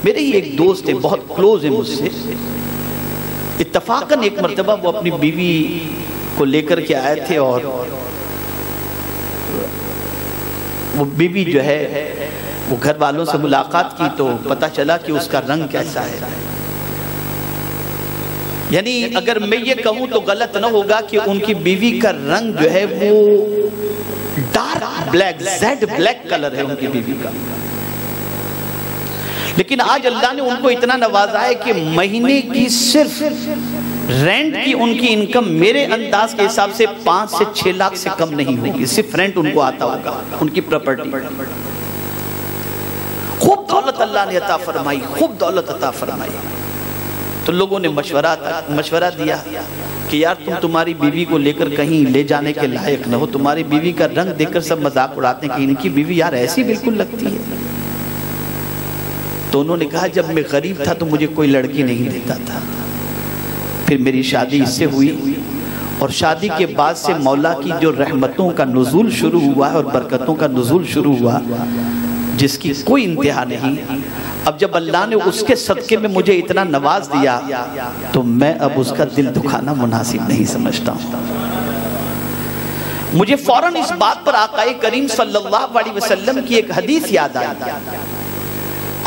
میرے ہی ایک دوست ہے، بہت کلوز ہے مجھ سے، اتفاقاً ایک مرتبہ وہ اپنی بیوی کو لے کر کے آئے تھے، اور وہ بیوی جو ہے وہ گھر والوں سے ملاقات کی تو پتہ چلا کہ اس کا رنگ کیسا ہے۔ یعنی اگر میں یہ کہوں تو غلط نہ ہوگا کہ ان کی بیوی کا رنگ جو ہے وہ dark black, Z black colour ہے ان کی بیوی کا۔ لیکن آج اللہ نے ان کو اتنا نوازا ہے کہ مہینے کی صرف رینٹ کی ان کی انکم میرے انداز کے حساب سے 5 سے 6 لاکھ سے کم نہیں ہوگی، صرف رینٹ ان کو آتا ہوگا، ان کی پراپرٹی۔ خوب دولت اللہ نے عطا فرمائی، خوب دولت عطا فرمائی۔ تو لوگوں نے مشورہ دیا کہ یار تمہاری بیوی کو لے کر کہیں لے جانے کے لائق نہ ہو، تمہاری بیوی کا رنگ دیکھ کر سب مذاق اڑاتے ہیں کہ ان کی بیوی یار ایسی بالکل لگتی ہے۔ تو انہوں نے کہا جب میں غریب تھا تو مجھے کوئی لڑکی نہیں دیتا تھا، پھر میری شادی اس سے ہوئی، اور شادی کے بعد سے مولا کی جو رحمتوں کا نزول شروع ہوا ہے اور برکتوں کا نزول شروع ہوا جس کی کوئی انتہا نہیں۔ اب جب اللہ نے اس کے صدقے میں مجھے اتنا نواز دیا تو میں اب اس کا دل دکھانا مناسب نہیں سمجھتا ہوں۔ مجھے فوراً اس بات پر آقا کریم صلی اللہ علیہ وسلم کی ایک حدیث یاد آئی۔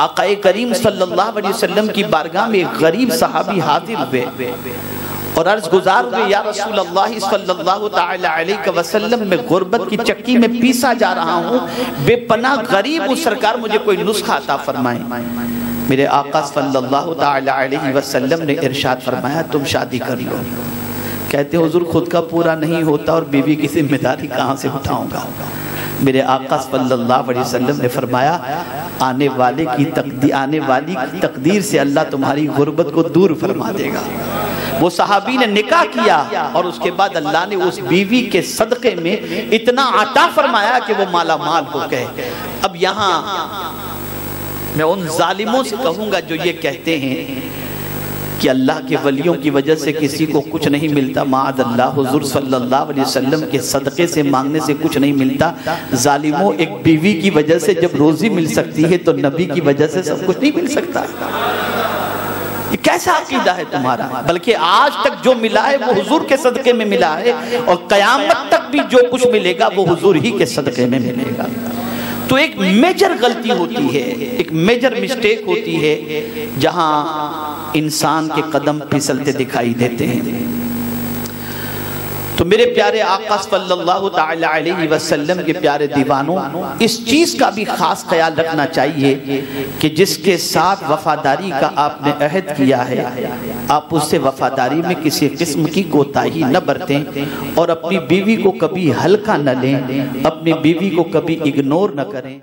آقا کریم صلی اللہ علیہ وسلم کی بارگاہ میں ایک غریب صحابی حاضر ہوئے اور عرض گزار ہوئے، یا رسول اللہ صلی اللہ تعالی علیہ وسلم، میں غربت کی چکی میں پیسا جا رہا ہوں، بے پناہ غریب ہوں، سرکار مجھے کوئی نسخہ عطا فرمائیں۔ میرے آقا صلی اللہ تعالی علیہ وسلم نے ارشاد فرمایا تم شادی کر لو۔ کہتے ہیں حضور خود کا پورا نہیں ہوتا اور بیوی کی ذمہ داری کہاں سے اٹھاؤں گا؟ میرے آقا صلی اللہ علیہ وسلم نے فرمایا آنے والی کی تقدیر سے اللہ تمہاری غربت کو دور فرما دے گا۔ وہ صحابی نے نکاح کیا اور اس کے بعد اللہ نے اس بیوی کے صدقے میں اتنا عطا فرمایا کہ وہ مالا مال ہو گئے۔ اب یہاں میں ان ظالموں سے کہوں گا جو یہ کہتے ہیں کہ اللہ کے ولیوں کی وجہ سے کسی کو کچھ نہیں ملتا، معاذ اللہ، حضور صلی اللہ علیہ وسلم کے صدقے سے مانگنے سے کچھ نہیں ملتا۔ ظالموں، ایک بیوی کی وجہ سے جب روزی مل سکتی ہے تو نبی کی وجہ سے سب کچھ نہیں مل سکتا۔ یہ کیسا عقیدہ ہے تمہارا؟ بلکہ آج تک جو ملا ہے وہ حضور کے صدقے میں ملا ہے، اور قیامت تک بھی جو کچھ ملے گا وہ حضور ہی کے صدقے میں ملے گا۔ تو ایک میجر غلطی ہوتی ہے، ایک میجر مسٹیک ہوتی ہے جہاں انسان کے قدم پھسلتے دکھائی دیتے ہیں۔ تو میرے پیارے آقا صلی اللہ تعالی علیہ وسلم کے پیارے دیوانوں، اس چیز کا بھی خاص خیال رکھنا چاہیے کہ جس کے ساتھ وفاداری کا آپ نے عہد کیا ہے آپ اس سے وفاداری میں کسی قسم کی کوتاہی نہ برتیں، اور اپنی بیوی کو کبھی ہلکا نہ لیں، اپنی بیوی کو کبھی اگنور نہ کریں۔